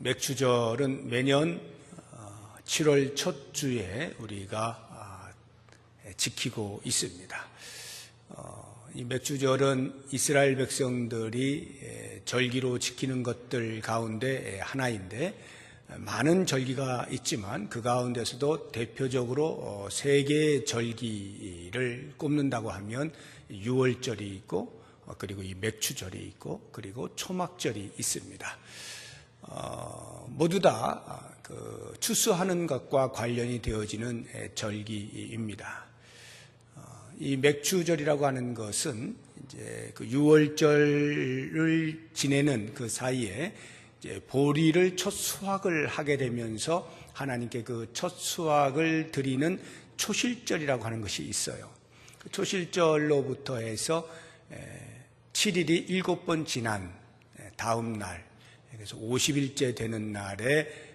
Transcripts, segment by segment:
맥추절은 매년 7월 첫 주에 우리가 지키고 있습니다. 이 맥추절은 이스라엘 백성들이 절기로 지키는 것들 가운데 하나인데, 많은 절기가 있지만 그 가운데서도 대표적으로 세 개의 절기를 꼽는다고 하면 유월절이 있고, 그리고 이 맥추절이 있고, 그리고 초막절이 있습니다. 모두 다 그 추수하는 것과 관련이 되어지는 절기입니다. 이 맥추절이라고 하는 것은 이제 그 유월절을 지내는 그 사이에 이제 보리를 첫 수확을 하게 되면서 하나님께 그 첫 수확을 드리는 초실절이라고 하는 것이 있어요. 그 초실절로부터 해서 7일이 7번 지난 다음 날, 그래서 50일째 되는 날에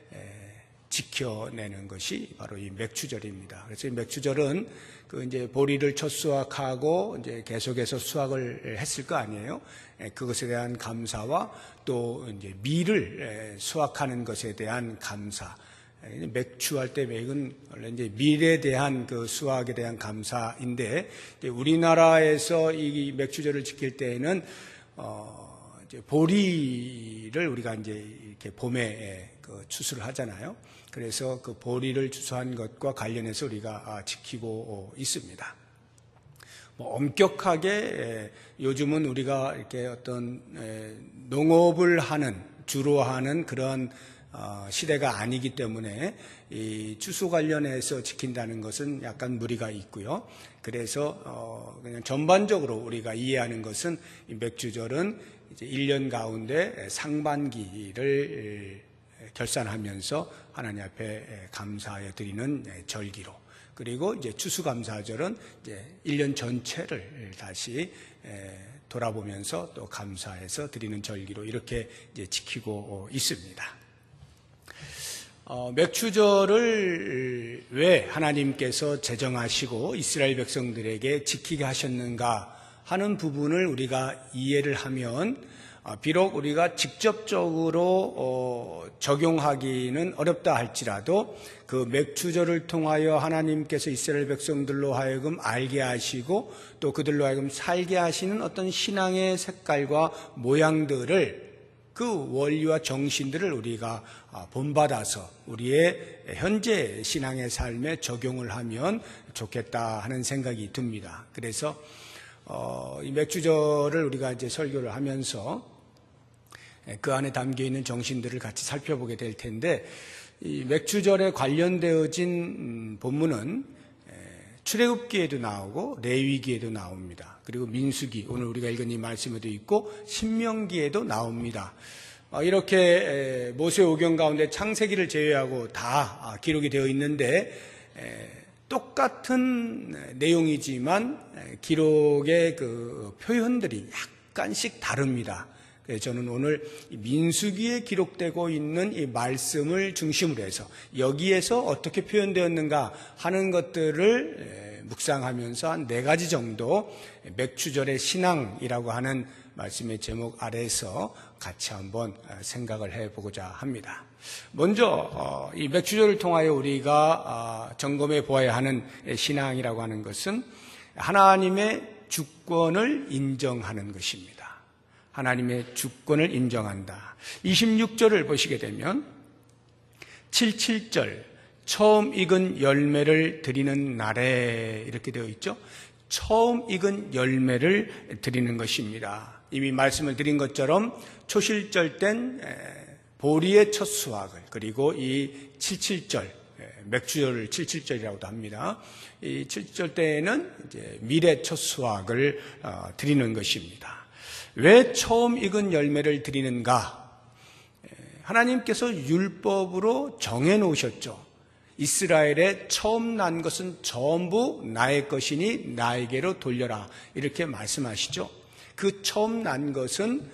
지켜내는 것이 바로 이 맥추절입니다. 그래서 이 맥추절은 그 이제 보리를 첫 수확하고 이제 계속해서 수확을 했을 거 아니에요. 그것에 대한 감사와 또 이제 밀을 수확하는 것에 대한 감사. 맥추할 때 맥은 원래 이제 밀에 대한 그 수확에 대한 감사인데, 우리나라에서 이 맥추절을 지킬 때에는 이제 보리를 우리가 이제 이렇게 봄에 그 추수를 하잖아요. 그래서 그 보리를 추수한 것과 관련해서 우리가 지키고 있습니다. 엄격하게 요즘은 우리가 이렇게 어떤 농업을 주로 하는 그런 시대가 아니기 때문에 이 추수 관련해서 지킨다는 것은 약간 무리가 있고요. 그래서 그냥 전반적으로 우리가 이해하는 것은 이 맥추절은 이제 1년 가운데 상반기를 결산하면서 하나님 앞에 감사해 드리는 절기로, 그리고 이제 추수감사절은 이제 1년 전체를 다시 돌아보면서 또 감사해서 드리는 절기로 이렇게 이제 지키고 있습니다. 맥추절을 왜 하나님께서 제정하시고 이스라엘 백성들에게 지키게 하셨는가 하는 부분을 우리가 이해를 하면, 비록 우리가 직접적으로 적용하기는 어렵다 할지라도 그 맥추절을 통하여 하나님께서 이스라엘 백성들로 하여금 알게 하시고 또 그들로 하여금 살게 하시는 어떤 신앙의 색깔과 모양들을, 그 원리와 정신들을 우리가 본받아서 우리의 현재 신앙의 삶에 적용을 하면 좋겠다 하는 생각이 듭니다. 그래서 이 맥추절을 우리가 이제 설교를 하면서 그 안에 담겨 있는 정신들을 같이 살펴보게 될 텐데, 이 맥추절에 관련되어진 본문은 출애굽기에도 나오고 레위기에도 나옵니다. 그리고 민수기, 오늘 우리가 읽은 이 말씀에도 있고 신명기에도 나옵니다. 이렇게 모세오경 가운데 창세기를 제외하고 다 기록이 되어 있는데, 똑같은 내용이지만 기록의 그 표현들이 약간씩 다릅니다. 그래서 저는 오늘 민수기에 기록되고 있는 이 말씀을 중심으로 해서 여기에서 어떻게 표현되었는가 하는 것들을 묵상하면서 한 4가지 정도 맥추절의 신앙이라고 하는 말씀의 제목 아래에서 같이 한번 생각을 해보고자 합니다. 먼저 이 맥추절을 통하여 우리가 점검해 보아야 하는 신앙이라고 하는 것은 하나님의 주권을 인정하는 것입니다. 하나님의 주권을 인정한다. 26절을 보시게 되면 77절 처음 익은 열매를 드리는 날에 이렇게 되어 있죠. 처음 익은 열매를 드리는 것입니다. 이미 말씀을 드린 것처럼 초실절 땐 보리의 첫 수확을, 그리고 이 77절, 맥추절을 77절이라고도 합니다. 이 77절 때에는 이제 밀의 첫 수확을 드리는 것입니다. 왜 처음 익은 열매를 드리는가? 하나님께서 율법으로 정해 놓으셨죠. 이스라엘의 처음 난 것은 전부 나의 것이니 나에게로 돌려라, 이렇게 말씀하시죠. 그 처음 난 것은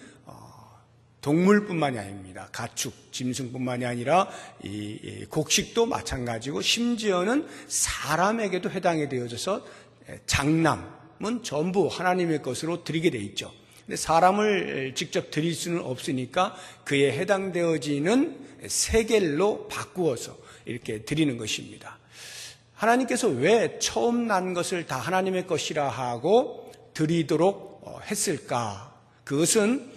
동물뿐만이 아닙니다. 가축, 짐승뿐만이 아니라 이 곡식도 마찬가지고, 심지어는 사람에게도 해당이 되어져서 장남은 전부 하나님의 것으로 드리게 돼 있죠. 근데 사람을 직접 드릴 수는 없으니까 그에 해당되어지는 세겔로 바꾸어서 이렇게 드리는 것입니다. 하나님께서 왜 처음 난 것을 다 하나님의 것이라 하고 드리도록 했을까? 그것은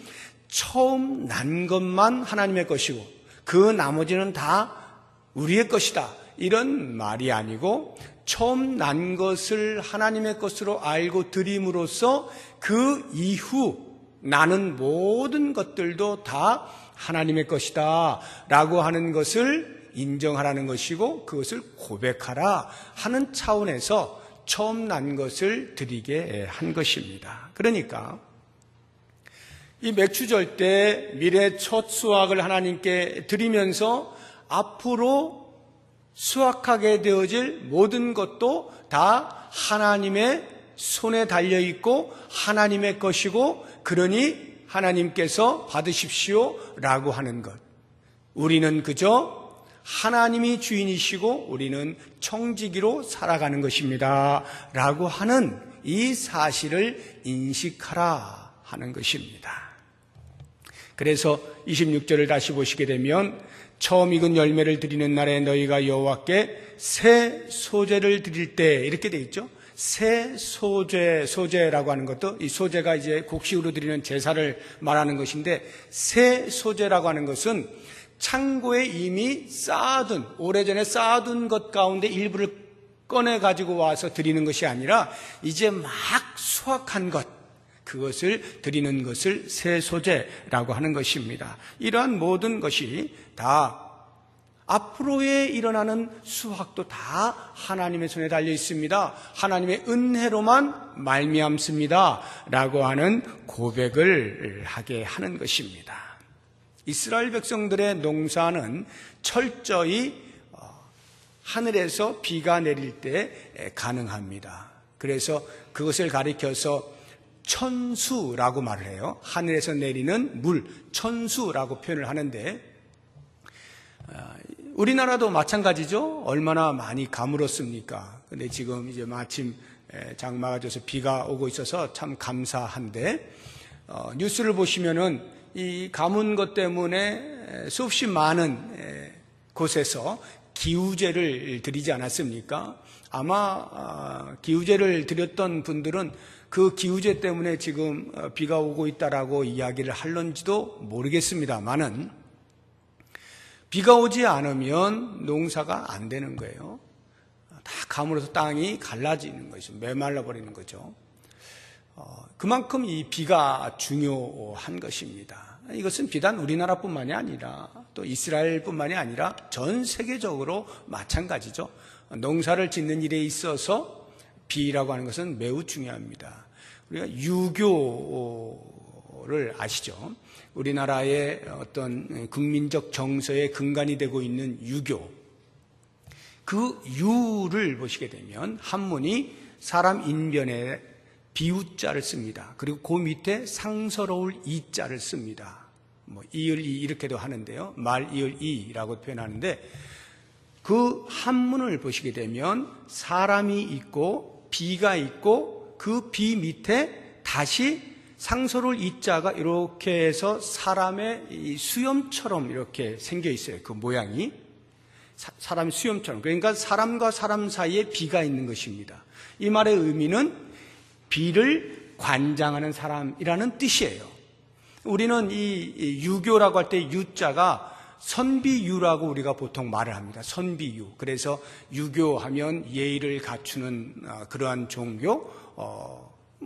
처음 난 것만 하나님의 것이고 그 나머지는 다 우리의 것이다, 이런 말이 아니고, 처음 난 것을 하나님의 것으로 알고 드림으로써 그 이후 나는 모든 것들도 다 하나님의 것이다 라고 하는 것을 인정하라는 것이고, 그것을 고백하라 하는 차원에서 처음 난 것을 드리게 한 것입니다. 그러니까 이 맥추절 때 미래 첫 수확을 하나님께 드리면서 앞으로 수확하게 되어질 모든 것도 다 하나님의 손에 달려있고 하나님의 것이고, 그러니 하나님께서 받으십시오 라고 하는 것. 우리는 그저 하나님이 주인이시고 우리는 청지기로 살아가는 것입니다 라고 하는 이 사실을 인식하라 하는 것입니다. 그래서 26절을 다시 보시게 되면, 처음 익은 열매를 드리는 날에 너희가 여호와께 새 소제를 드릴 때, 이렇게 돼 있죠. 새 소제라고 하는 것도, 이 소제가 이제 곡식으로 드리는 제사를 말하는 것인데, 새 소제라고 하는 것은 창고에 이미 쌓아둔, 오래전에 쌓아둔 것 가운데 일부를 꺼내 가지고 와서 드리는 것이 아니라 이제 막 수확한 것, 그것을 드리는 것을 새 소제라고 하는 것입니다. 이러한 모든 것이 다 앞으로에 일어나는 수확도 다 하나님의 손에 달려 있습니다. 하나님의 은혜로만 말미암습니다 라고 하는 고백을 하게 하는 것입니다. 이스라엘 백성들의 농사는 철저히 하늘에서 비가 내릴 때 가능합니다. 그래서 그것을 가리켜서 천수라고 말을 해요. 하늘에서 내리는 물, 천수라고 표현을 하는데, 우리나라도 마찬가지죠. 얼마나 많이 가물었습니까? 근데 지금 이제 마침 장마가 져서 비가 오고 있어서 참 감사한데, 뉴스를 보시면은 이 가문 것 때문에 수없이 많은 곳에서 기우제를 드리지 않았습니까? 아마 기우제를 드렸던 분들은 그 기우제 때문에 지금 비가 오고 있다라고 이야기를 할런지도 모르겠습니다만은, 비가 오지 않으면 농사가 안 되는 거예요. 다 가물어서 땅이 갈라지는 거죠. 메말라 버리는 거죠. 그만큼 이 비가 중요한 것입니다. 이것은 비단 우리나라뿐만이 아니라 또 이스라엘뿐만이 아니라 전 세계적으로 마찬가지죠. 농사를 짓는 일에 있어서 비라고 하는 것은 매우 중요합니다. 우리가 유교를 아시죠? 우리나라의 어떤 국민적 정서의 근간이 되고 있는 유교. 그 유를 보시게 되면 한문이 사람 인변에 비우자를 씁니다. 그리고 그 밑에 상서로울 이자를 씁니다. 이을이 이렇게도 하는데요. 말 이을 이라고 표현하는데, 그 한문을 보시게 되면 사람이 있고 비가 있고 그 비 밑에 다시 상서로울 이자가 이렇게 해서 사람의 이 수염처럼 이렇게 생겨 있어요. 그 모양이 사람의 수염처럼. 그러니까 사람과 사람 사이에 비가 있는 것입니다. 이 말의 의미는 비를 관장하는 사람이라는 뜻이에요. 우리는 이 유교라고 할 때 유자가 선비유라고 우리가 보통 말을 합니다. 선비유. 그래서 유교하면 예의를 갖추는 그러한 종교,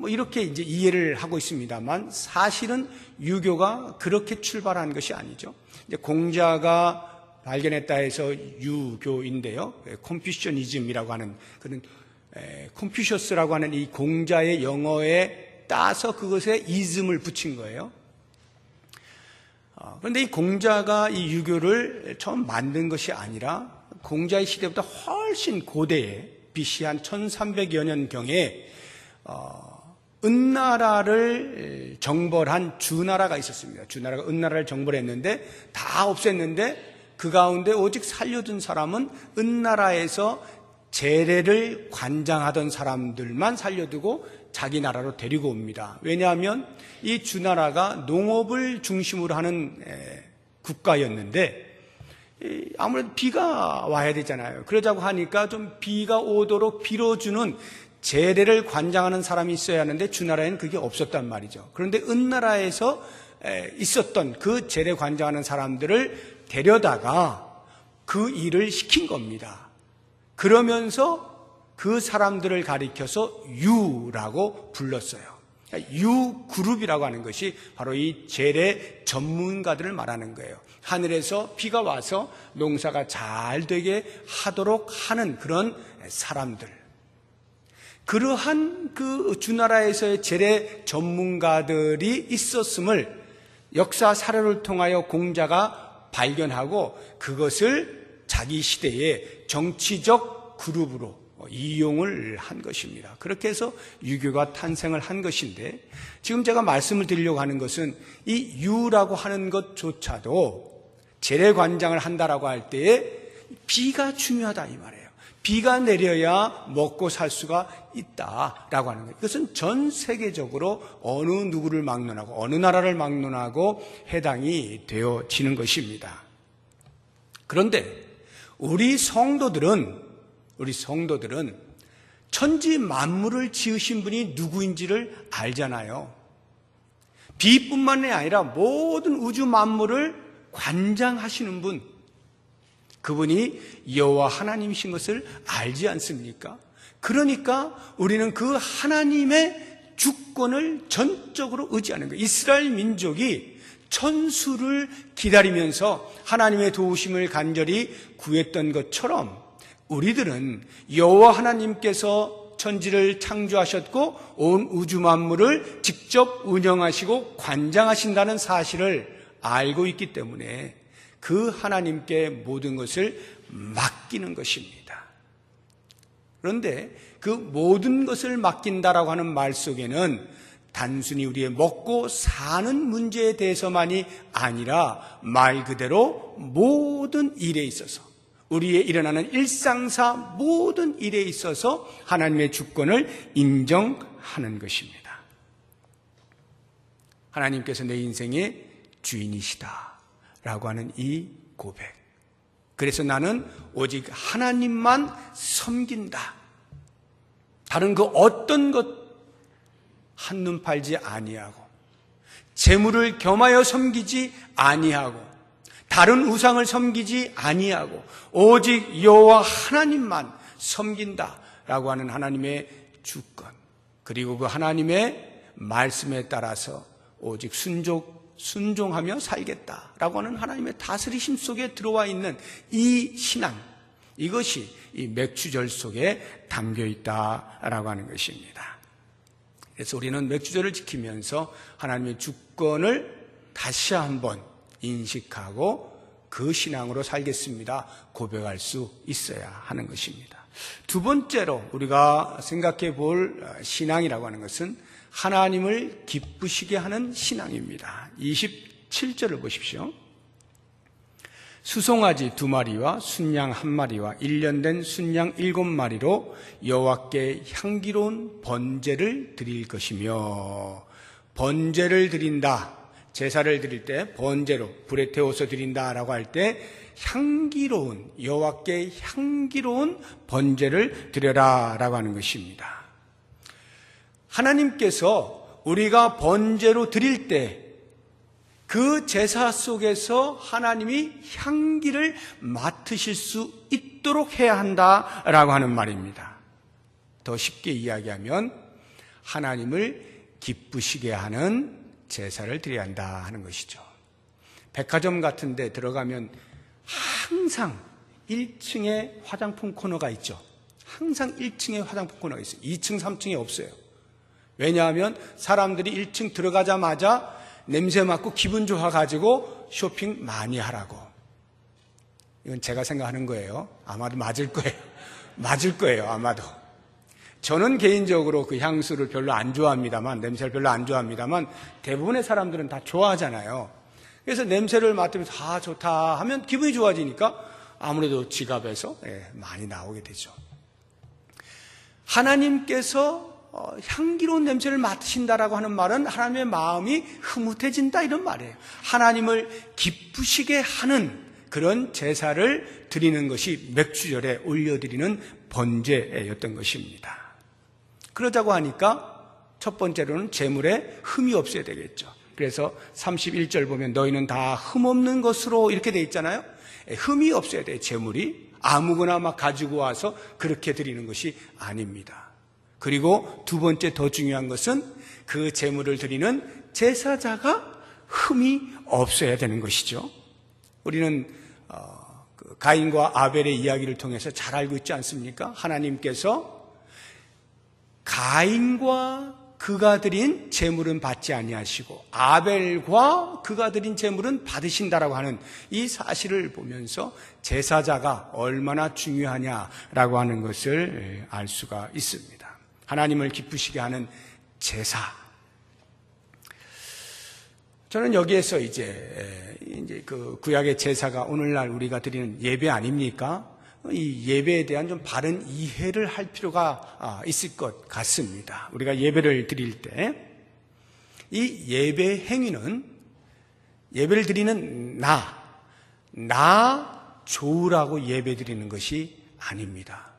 이렇게 이제 이해를 하고 있습니다만, 사실은 유교가 그렇게 출발한 것이 아니죠. 이제 공자가 발견했다 해서 유교인데요. 콘퓨셔니즘이라고 하는 그런 콘퓨셔스라고 하는 이 공자의 영어에 따서 그것에 이즘을 붙인 거예요. 그런데 이 공자가 이 유교를 처음 만든 것이 아니라 공자의 시대보다 훨씬 고대에 BC 한 1300여 년경에 은나라를 정벌한 주나라가 있었습니다. 주나라가 은나라를 정벌했는데 다 없앴는데 그 가운데 오직 살려둔 사람은 은나라에서 재래를 관장하던 사람들만 살려두고 자기 나라로 데리고 옵니다. 왜냐하면 이 주나라가 농업을 중심으로 하는 국가였는데 아무래도 비가 와야 되잖아요. 그러자고 하니까 좀 비가 오도록 빌어주는 제례를 관장하는 사람이 있어야 하는데 주나라에는 그게 없었단 말이죠. 그런데 은나라에서 있었던 그 제례 관장하는 사람들을 데려다가 그 일을 시킨 겁니다. 그러면서 그 사람들을 가리켜서 유라고 불렀어요. 유그룹이라고 하는 것이 바로 이 제례 전문가들을 말하는 거예요. 하늘에서 비가 와서 농사가 잘 되게 하도록 하는 그런 사람들. 그러한 그 주나라에서의 제례 전문가들이 있었음을 역사 사료를 통하여 공자가 발견하고 그것을 자기 시대의 정치적 그룹으로 이용을 한 것입니다. 그렇게 해서 유교가 탄생을 한 것인데 지금 제가 말씀을 드리려고 하는 것은 이 유라고 하는 것조차도 제례관장을 한다라고 할 때에 비가 중요하다 이 말이에요. 비가 내려야 먹고 살 수가 있다라고 하는 거예요. 이것은 전 세계적으로 어느 누구를 막론하고 어느 나라를 막론하고 해당이 되어지는 것입니다. 그런데 우리 성도들은 천지 만물을 지으신 분이 누구인지를 알잖아요. 비뿐만이 아니라 모든 우주 만물을 관장하시는 분, 그분이 여호와 하나님이신 것을 알지 않습니까? 그러니까 우리는 그 하나님의 주권을 전적으로 의지하는 거예요. 이스라엘 민족이 천수를 기다리면서 하나님의 도우심을 간절히 구했던 것처럼 우리들은 여호와 하나님께서 천지를 창조하셨고 온 우주 만물을 직접 운영하시고 관장하신다는 사실을 알고 있기 때문에 그 하나님께 모든 것을 맡기는 것입니다. 그런데 그 모든 것을 맡긴다라고 하는 말 속에는 단순히 우리의 먹고 사는 문제에 대해서만이 아니라 말 그대로 모든 일에 있어서 우리의 일어나는 일상사 모든 일에 있어서 하나님의 주권을 인정하는 것입니다. 하나님께서 내 인생의 주인이시다라고 하는 이 고백. 그래서 나는 오직 하나님만 섬긴다. 다른 그 어떤 것 한눈 팔지 아니하고 재물을 겸하여 섬기지 아니하고 다른 우상을 섬기지 아니하고 오직 여호와 하나님만 섬긴다라고 하는 하나님의 주권, 그리고 그 하나님의 말씀에 따라서 오직 순종하며 살겠다라고 하는 하나님의 다스리심 속에 들어와 있는 이 신앙, 이것이 이 맥주절 속에 담겨 있다라고 하는 것입니다. 그래서 우리는 맥주절을 지키면서 하나님의 주권을 다시 한번 인식하고 그 신앙으로 살겠습니다 고백할 수 있어야 하는 것입니다. 두 번째로 우리가 생각해 볼 신앙이라고 하는 것은 하나님을 기쁘시게 하는 신앙입니다. 27절을 보십시오. 수송아지 2마리와 순양 1마리와 1년 된 순양 7마리로 여호와께 향기로운 번제를 드릴 것이며, 번제를 드린다, 제사를 드릴 때 번제로 불에 태워서 드린다라고 할 때 향기로운, 여호와께 향기로운 번제를 드려라라고 하는 것입니다. 하나님께서 우리가 번제로 드릴 때 그 제사 속에서 하나님이 향기를 맡으실 수 있도록 해야 한다라고 하는 말입니다. 더 쉽게 이야기하면 하나님을 기쁘시게 하는 제사를 드려야 한다 하는 것이죠. 백화점 같은 데 들어가면 항상 1층에 화장품 코너가 있죠. 항상 1층에 화장품 코너가 있어요. 2층, 3층에 없어요. 왜냐하면 사람들이 1층 들어가자마자 냄새 맡고 기분 좋아가지고 쇼핑 많이 하라고. 이건 제가 생각하는 거예요. 아마도 맞을 거예요. 맞을 거예요, 아마도. 저는 개인적으로 그 향수를 별로 안 좋아합니다만, 냄새를 별로 안 좋아합니다만 대부분의 사람들은 다 좋아하잖아요. 그래서 냄새를 맡으면서 아 좋다 하면 기분이 좋아지니까 아무래도 지갑에서 많이 나오게 되죠. 하나님께서 향기로운 냄새를 맡으신다라고 하는 말은 하나님의 마음이 흐뭇해진다 이런 말이에요. 하나님을 기쁘시게 하는 그런 제사를 드리는 것이 맥주절에 올려드리는 번제였던 것입니다. 그러자고 하니까 첫 번째로는 제물에 흠이 없어야 되겠죠. 그래서 31절 보면 너희는 다 흠없는 것으로 이렇게 돼 있잖아요. 흠이 없어야 돼요. 제물이 아무거나 막 가지고 와서 그렇게 드리는 것이 아닙니다. 그리고 두 번째 더 중요한 것은 그 제물을 드리는 제사자가 흠이 없어야 되는 것이죠. 우리는 가인과 아벨의 이야기를 통해서 잘 알고 있지 않습니까? 하나님께서 가인과 그가 드린 제물은 받지 아니하시고 아벨과 그가 드린 제물은 받으신다라고 하는 이 사실을 보면서 제사자가 얼마나 중요하냐라고 하는 것을 알 수가 있습니다. 하나님을 기쁘시게 하는 제사. 저는 여기에서 이제 그 구약의 제사가 오늘날 우리가 드리는 예배 아닙니까? 이 예배에 대한 좀 바른 이해를 할 필요가 있을 것 같습니다. 우리가 예배를 드릴 때 이 예배 행위는 예배를 드리는 나 좋으라고 예배 드리는 것이 아닙니다.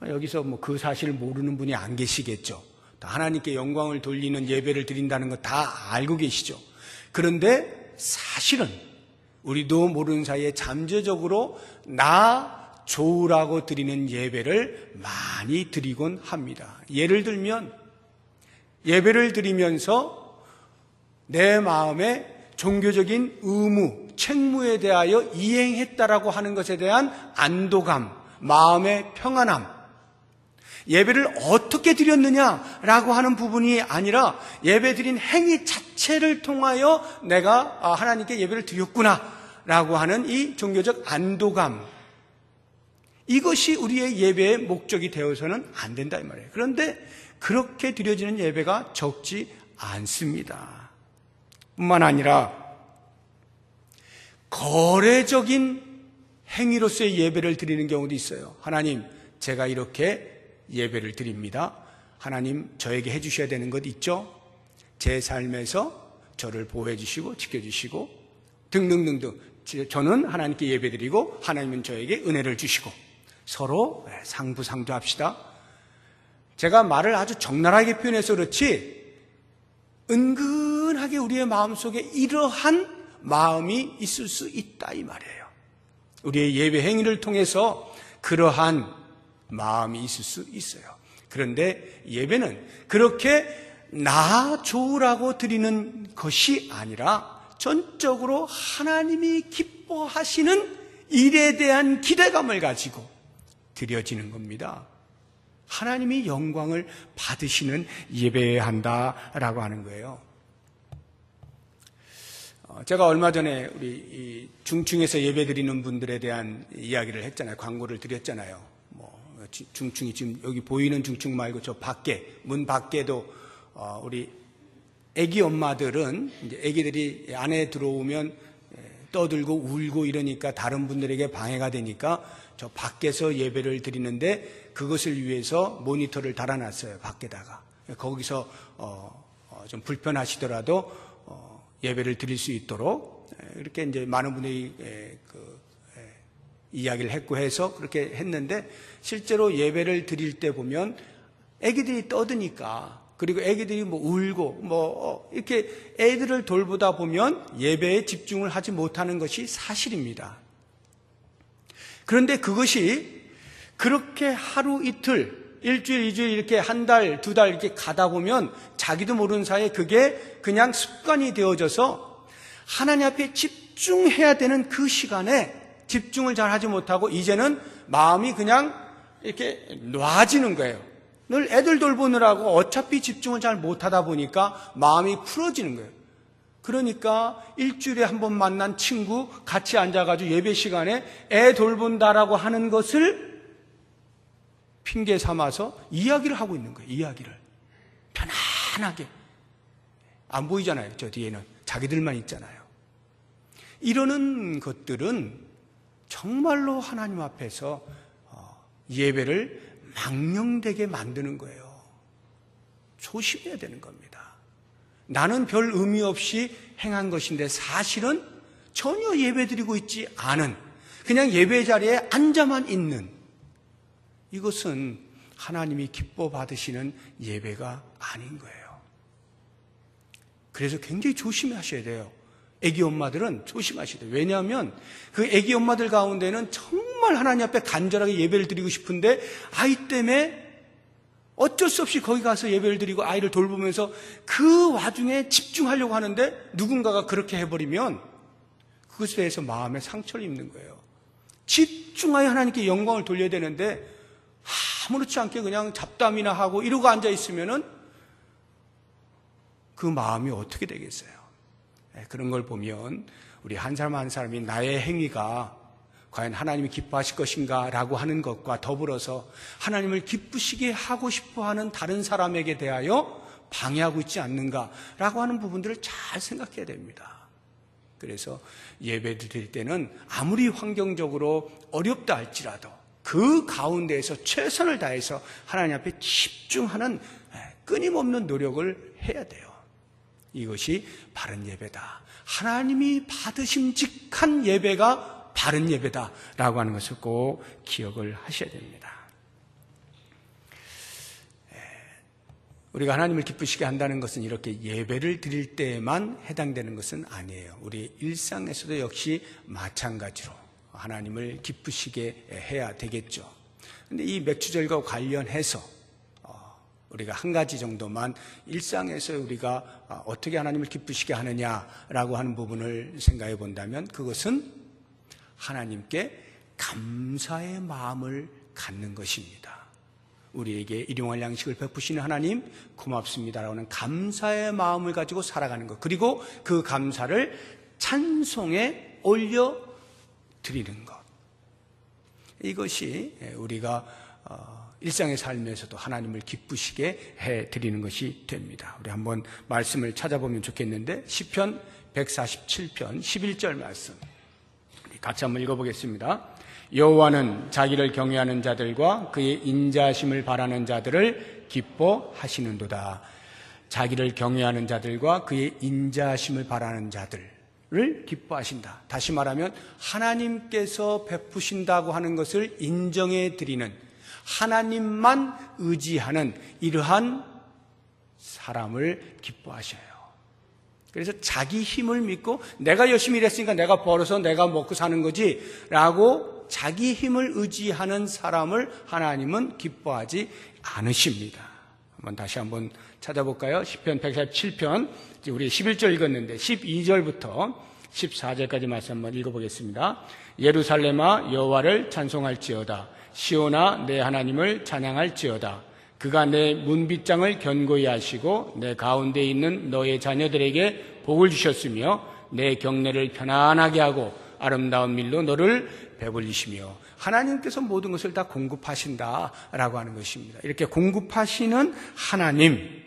여기서 뭐 그 사실을 모르는 분이 안 계시겠죠. 하나님께 영광을 돌리는 예배를 드린다는 거 다 알고 계시죠. 그런데 사실은 우리도 모르는 사이에 잠재적으로 나 좋으라고 드리는 예배를 많이 드리곤 합니다. 예를 들면 예배를 드리면서 내 마음에 종교적인 의무, 책무에 대하여 이행했다라고 하는 것에 대한 안도감, 마음의 평안함, 예배를 어떻게 드렸느냐라고 하는 부분이 아니라 예배 드린 행위 자체를 통하여 내가 하나님께 예배를 드렸구나라고 하는 이 종교적 안도감, 이것이 우리의 예배의 목적이 되어서는 안 된다 이 말이에요. 그런데 그렇게 드려지는 예배가 적지 않습니다. 뿐만 아니라 거래적인 행위로서의 예배를 드리는 경우도 있어요. 하나님, 제가 이렇게 예배를 드립니다. 하나님, 저에게 해주셔야 되는 것 있죠? 제 삶에서 저를 보호해 주시고 지켜주시고 등등등등. 저는 하나님께 예배 드리고 하나님은 저에게 은혜를 주시고 서로 상부상조합시다. 제가 말을 아주 적나라하게 표현해서 그렇지 은근하게 우리의 마음속에 이러한 마음이 있을 수 있다 이 말이에요. 우리의 예배 행위를 통해서 그러한 마음이 있을 수 있어요. 그런데 예배는 그렇게 나 좋으라고 드리는 것이 아니라 전적으로 하나님이 기뻐하시는 일에 대한 기대감을 가지고 드려지는 겁니다. 하나님이 영광을 받으시는 예배해야 한다라고 하는 거예요. 제가 얼마 전에 우리 중충에서 예배 드리는 분들에 대한 이야기를 했잖아요. 광고를 드렸잖아요. 중충이 지금 여기 보이는 중충 말고 저 밖에, 문 밖에도 우리 애기 엄마들은 이제 애기들이 안에 들어오면 떠들고 울고 이러니까 다른 분들에게 방해가 되니까 저 밖에서 예배를 드리는데 그것을 위해서 모니터를 달아놨어요. 밖에다가. 거기서 좀 불편하시더라도 예배를 드릴 수 있도록 이렇게 이제 많은 분들이 이야기를 했고 해서 그렇게 했는데 실제로 예배를 드릴 때 보면 애기들이 떠드니까 그리고 애기들이 뭐 울고 이렇게 애들을 돌보다 보면 예배에 집중을 하지 못하는 것이 사실입니다. 그런데 그것이 그렇게 하루 이틀, 일주일, 이주일 이렇게 한 달, 두 달 이렇게 가다 보면 자기도 모르는 사이에 그게 그냥 습관이 되어져서 하나님 앞에 집중해야 되는 그 시간에 집중을 잘 하지 못하고 이제는 마음이 그냥 이렇게 놔지는 거예요. 늘 애들 돌보느라고 어차피 집중을 잘 못하다 보니까 마음이 풀어지는 거예요. 그러니까 일주일에 한 번 만난 친구 같이 앉아가지고 예배 시간에 애 돌본다라고 하는 것을 핑계 삼아서 이야기를 하고 있는 거예요. 이야기를 편안하게. 안 보이잖아요. 저 뒤에는 자기들만 있잖아요. 이러는 것들은 정말로 하나님 앞에서 예배를 망령되게 만드는 거예요. 조심해야 되는 겁니다. 나는 별 의미 없이 행한 것인데 사실은 전혀 예배드리고 있지 않은, 그냥 예배 자리에 앉아만 있는, 이것은 하나님이 기뻐 받으시는 예배가 아닌 거예요. 그래서 굉장히 조심하셔야 돼요. 애기 엄마들은 조심하셔야 돼요. 왜냐하면 그 애기 엄마들 가운데는 정말 하나님 앞에 간절하게 예배를 드리고 싶은데 아이 때문에 어쩔 수 없이 거기 가서 예배를 드리고 아이를 돌보면서 그 와중에 집중하려고 하는데 누군가가 그렇게 해버리면 그것에 대해서 마음에 상처를 입는 거예요. 집중하여 하나님께 영광을 돌려야 되는데 아무렇지 않게 그냥 잡담이나 하고 이러고 앉아있으면은 그 마음이 어떻게 되겠어요? 그런 걸 보면 우리 한 사람 한 사람이 나의 행위가 과연 하나님이 기뻐하실 것인가 라고 하는 것과 더불어서 하나님을 기쁘시게 하고 싶어하는 다른 사람에게 대하여 방해하고 있지 않는가 라고 하는 부분들을 잘 생각해야 됩니다. 그래서 예배 드릴 때는 아무리 환경적으로 어렵다 할지라도 그 가운데에서 최선을 다해서 하나님 앞에 집중하는 끊임없는 노력을 해야 돼요. 이것이 바른 예배다. 하나님이 받으심직한 예배가 바른 예배다라고 하는 것을 꼭 기억을 하셔야 됩니다. 우리가 하나님을 기쁘시게 한다는 것은 이렇게 예배를 드릴 때에만 해당되는 것은 아니에요. 우리 일상에서도 역시 마찬가지로 하나님을 기쁘시게 해야 되겠죠. 그런데 이 맥주절과 관련해서 우리가 한 가지 정도만 일상에서 우리가 어떻게 하나님을 기쁘시게 하느냐라고 하는 부분을 생각해 본다면 그것은 하나님께 감사의 마음을 갖는 것입니다. 우리에게 일용할 양식을 베푸시는 하나님 고맙습니다라고 하는 감사의 마음을 가지고 살아가는 것, 그리고 그 감사를 찬송에 올려드리는 것, 이것이 우리가 일상의 삶에서도 하나님을 기쁘시게 해드리는 것이 됩니다. 우리 한번 말씀을 찾아보면 좋겠는데 시편 147편 11절 말씀 같이 한번 읽어보겠습니다. 여호와는 자기를 경외하는 자들과 그의 인자하심을 바라는 자들을 기뻐하시는도다. 자기를 경외하는 자들과 그의 인자하심을 바라는 자들을 기뻐하신다. 다시 말하면 하나님께서 베푸신다고 하는 것을 인정해 드리는, 하나님만 의지하는 이러한 사람을 기뻐하셔요. 그래서 자기 힘을 믿고 내가 열심히 일했으니까 내가 벌어서 내가 먹고 사는 거지 라고 자기 힘을 의지하는 사람을 하나님은 기뻐하지 않으십니다. 다시 한번 찾아볼까요? 시편 147편 우리 11절 읽었는데 12절부터 14절까지 말씀 한번 읽어보겠습니다. 예루살렘아 여호와를 찬송할지어다. 시온아 내 하나님을 찬양할지어다. 그가 내 문빗장을 견고히 하시고 내 가운데 있는 너의 자녀들에게 복을 주셨으며 내 경내를 편안하게 하고 아름다운 밀로 너를 배불리시며, 하나님께서 모든 것을 다 공급하신다라고 하는 것입니다. 이렇게 공급하시는 하나님,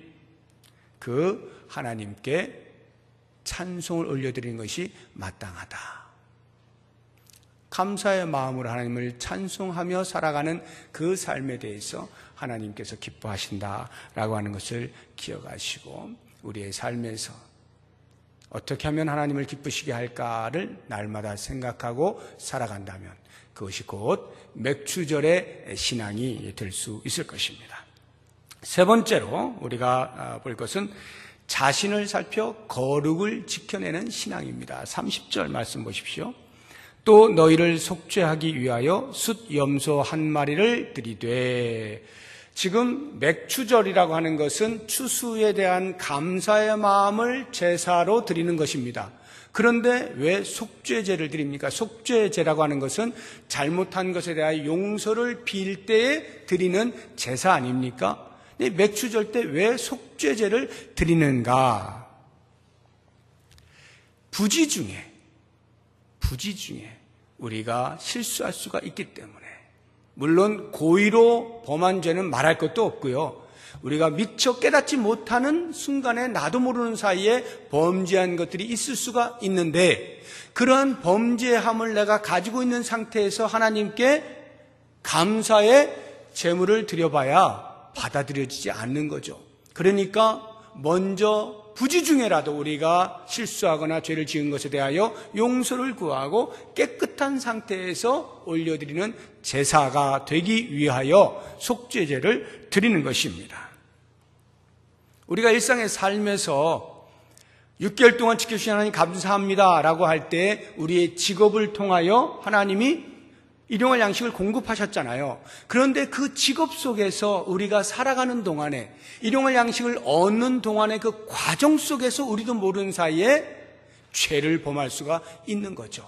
그 하나님께 찬송을 올려드리는 것이 마땅하다. 감사의 마음으로 하나님을 찬송하며 살아가는 그 삶에 대해서 하나님께서 기뻐하신다라고 하는 것을 기억하시고 우리의 삶에서 어떻게 하면 하나님을 기쁘시게 할까를 날마다 생각하고 살아간다면 그것이 곧 맥주절의 신앙이 될 수 있을 것입니다. 세 번째로 우리가 볼 것은 자신을 살펴 거룩을 지켜내는 신앙입니다. 30절 말씀 보십시오. 또 너희를 속죄하기 위하여 숫 염소 한 마리를 드리되. 지금 맥추절이라고 하는 것은 추수에 대한 감사의 마음을 제사로 드리는 것입니다. 그런데 왜 속죄제를 드립니까? 속죄제라고 하는 것은 잘못한 것에 대하여 용서를 빌 때에 드리는 제사 아닙니까? 맥추절 때 왜 속죄제를 드리는가? 부지 중에 우리가 실수할 수가 있기 때문에, 물론 고의로 범한 죄는 말할 것도 없고요. 우리가 미처 깨닫지 못하는 순간에 나도 모르는 사이에 범죄한 것들이 있을 수가 있는데, 그러한 범죄함을 내가 가지고 있는 상태에서 하나님께 감사의 제물을 드려봐야 받아들여지지 않는 거죠. 그러니까 먼저 부지 중에라도 우리가 실수하거나 죄를 지은 것에 대하여 용서를 구하고 깨끗한 상태에서 올려드리는 제사가 되기 위하여 속죄제를 드리는 것입니다. 우리가 일상의 삶에서 6개월 동안 지켜주신 하나님 감사합니다 라고 할 때 우리의 직업을 통하여 하나님이 일용할 양식을 공급하셨잖아요. 그런데 그 직업 속에서 우리가 살아가는 동안에 일용할 양식을 얻는 동안에 그 과정 속에서 우리도 모르는 사이에 죄를 범할 수가 있는 거죠.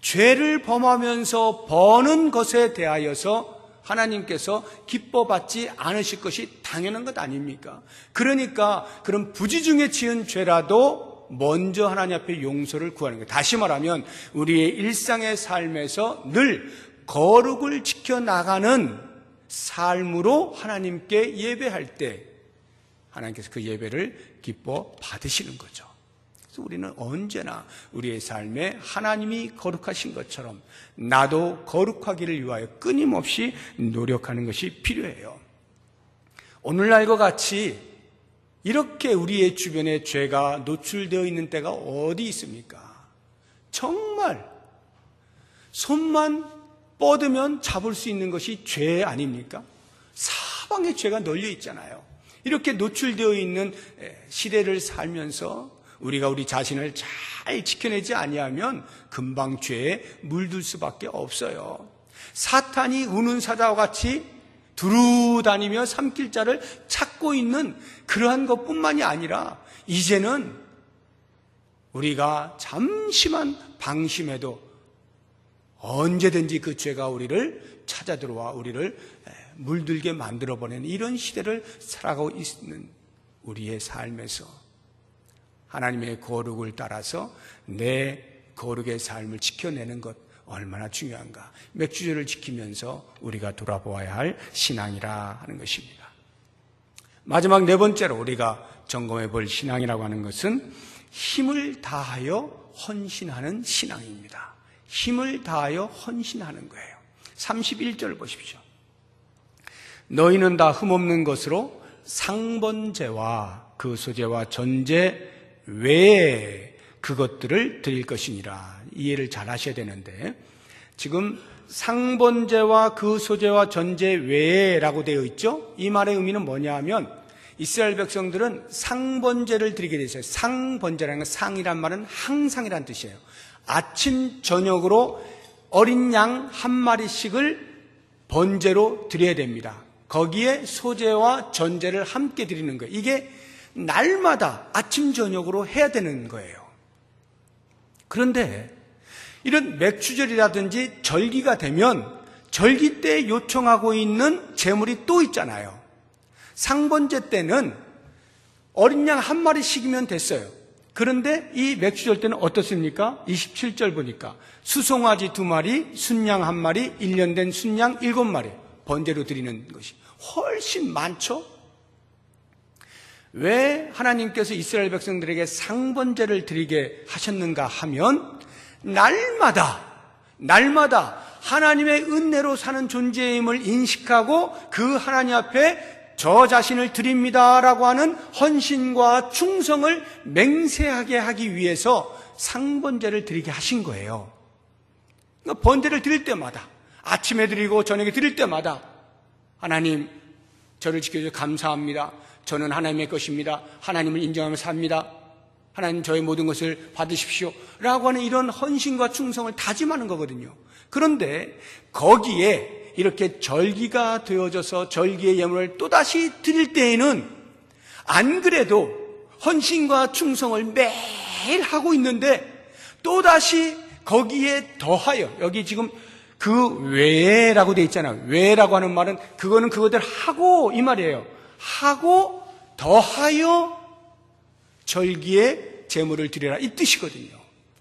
죄를 범하면서 버는 것에 대하여서 하나님께서 기뻐받지 않으실 것이 당연한 것 아닙니까? 그러니까 그런 부지 중에 지은 죄라도 먼저 하나님 앞에 용서를 구하는 거예요. 다시 말하면 우리의 일상의 삶에서 늘 거룩을 지켜나가는 삶으로 하나님께 예배할 때 하나님께서 그 예배를 기뻐 받으시는 거죠. 그래서 우리는 언제나 우리의 삶에 하나님이 거룩하신 것처럼 나도 거룩하기를 위하여 끊임없이 노력하는 것이 필요해요. 오늘날과 같이 이렇게 우리의 주변에 죄가 노출되어 있는 때가 어디 있습니까? 정말 손만 뻗으면 잡을 수 있는 것이 죄 아닙니까? 사방에 죄가 널려 있잖아요. 이렇게 노출되어 있는 시대를 살면서 우리가 우리 자신을 잘 지켜내지 아니하면 금방 죄에 물들 수밖에 없어요. 사탄이 우는 사자와 같이 두루 다니며 삼킬자를 찾고 있는 그러한 것뿐만이 아니라 이제는 우리가 잠시만 방심해도 언제든지 그 죄가 우리를 찾아 들어와 우리를 물들게 만들어버리는 이런 시대를 살아가고 있는 우리의 삶에서 하나님의 거룩을 따라서 내 거룩의 삶을 지켜내는 것 얼마나 중요한가. 맥주절을 지키면서 우리가 돌아보아야 할 신앙이라 하는 것입니다. 마지막 네 번째로 우리가 점검해 볼 신앙이라고 하는 것은 힘을 다하여 헌신하는 신앙입니다. 힘을 다하여 헌신하는 거예요. 31절 보십시오. 너희는 다 흠없는 것으로 상번제와 그 소제와 전제 외에 그것들을 드릴 것이니라. 이해를 잘 하셔야 되는데 지금 상번제와 그 소제와 전제 외에라고 되어 있죠. 이 말의 의미는 뭐냐 하면 이스라엘 백성들은 상번제를 드리게 되었어요. 상번제라는 건 상이란 말은 항상이란 뜻이에요. 아침 저녁으로 어린 양 한 마리씩을 번제로 드려야 됩니다. 거기에 소제와 전제를 함께 드리는 거예요. 이게 날마다 아침 저녁으로 해야 되는 거예요. 그런데 이런 맥주절이라든지 절기가 되면 절기 때 요청하고 있는 제물이 또 있잖아요. 상번제 때는 어린 양 한 마리씩이면 됐어요. 그런데 이 맥주절 때는 어떻습니까? 27절 보니까 수송아지 2마리, 순양 1마리, 1년 된 순양 7마리 번제로 드리는 것이 훨씬 많죠? 왜 하나님께서 이스라엘 백성들에게 상번제를 드리게 하셨는가 하면 날마다 하나님의 은혜로 사는 존재임을 인식하고 그 하나님 앞에 저 자신을 드립니다라고 하는 헌신과 충성을 맹세하게 하기 위해서 상번제를 드리게 하신 거예요. 그러니까 번제를 드릴 때마다 아침에 드리고 저녁에 드릴 때마다 하나님 저를 지켜주셔서 감사합니다. 저는 하나님의 것입니다. 하나님을 인정하며 삽니다. 하나님 저의 모든 것을 받으십시오 라고 하는 이런 헌신과 충성을 다짐하는 거거든요. 그런데 거기에 이렇게 절기가 되어져서 절기의 예물을 또다시 드릴 때에는 안 그래도 헌신과 충성을 매일 하고 있는데 또다시 거기에 더하여, 여기 지금 그 외라고 되어 있잖아요. 외라고 하는 말은 그거는 그거들 하고 이 말이에요. 하고 더하여 절기에 제물을 드리라 이 뜻이거든요.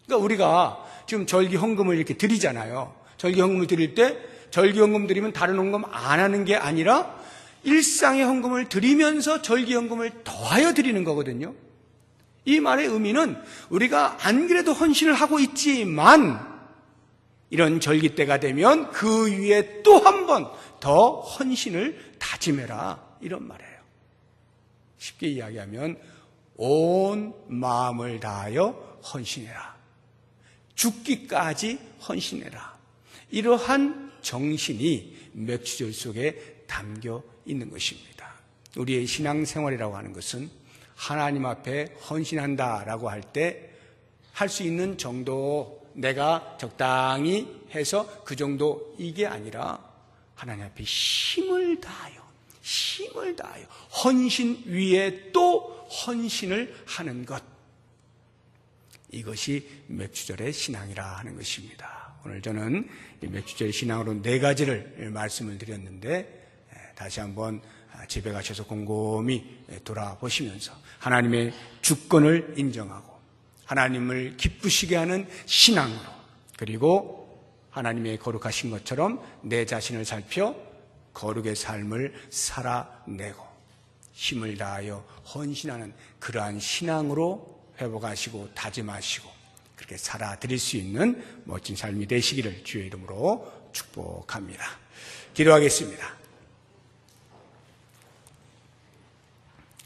그러니까 우리가 지금 절기 헌금을 이렇게 드리잖아요. 절기 헌금을 드릴 때 절기 헌금 드리면 다른 헌금 안 하는 게 아니라 일상의 헌금을 드리면서 절기 헌금을 더하여 드리는 거거든요. 이 말의 의미는 우리가 안 그래도 헌신을 하고 있지만 이런 절기 때가 되면 그 위에 또 한 번 더 헌신을 다짐해라 이런 말이에요. 쉽게 이야기하면 온 마음을 다하여 헌신해라. 죽기까지 헌신해라. 이러한 정신이 맥주절 속에 담겨 있는 것입니다. 우리의 신앙생활이라고 하는 것은 하나님 앞에 헌신한다라고 할 때 할 수 있는 정도, 내가 적당히 해서 그 정도, 이게 아니라 하나님 앞에 힘을 다하여 헌신 위에 또 헌신을 하는 것, 이것이 맥주절의 신앙이라 하는 것입니다. 오늘 저는 맥주절 신앙으로 4가지를 말씀을 드렸는데, 다시 한번 집에 가셔서 곰곰이 돌아보시면서 하나님의 주권을 인정하고 하나님을 기쁘시게 하는 신앙으로, 그리고 하나님의 거룩하신 것처럼 내 자신을 살펴 거룩의 삶을 살아내고 힘을 다하여 헌신하는 그러한 신앙으로 회복하시고 다짐하시고 그렇게 살아드릴 수 있는 멋진 삶이 되시기를 주의 이름으로 축복합니다. 기도하겠습니다.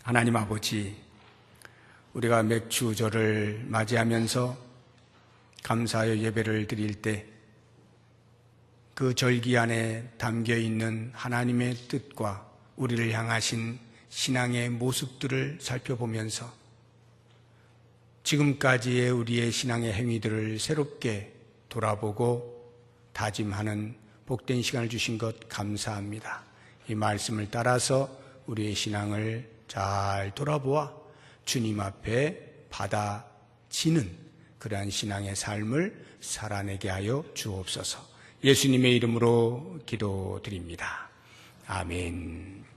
하나님 아버지, 우리가 맥주절을 맞이하면서 감사하여 예배를 드릴 때 그 절기 안에 담겨있는 하나님의 뜻과 우리를 향하신 신앙의 모습들을 살펴보면서 지금까지의 우리의 신앙의 행위들을 새롭게 돌아보고 다짐하는 복된 시간을 주신 것 감사합니다. 이 말씀을 따라서 우리의 신앙을 잘 돌아보아 주님 앞에 받아지는 그러한 신앙의 삶을 살아내게 하여 주옵소서. 예수님의 이름으로 기도드립니다. 아멘.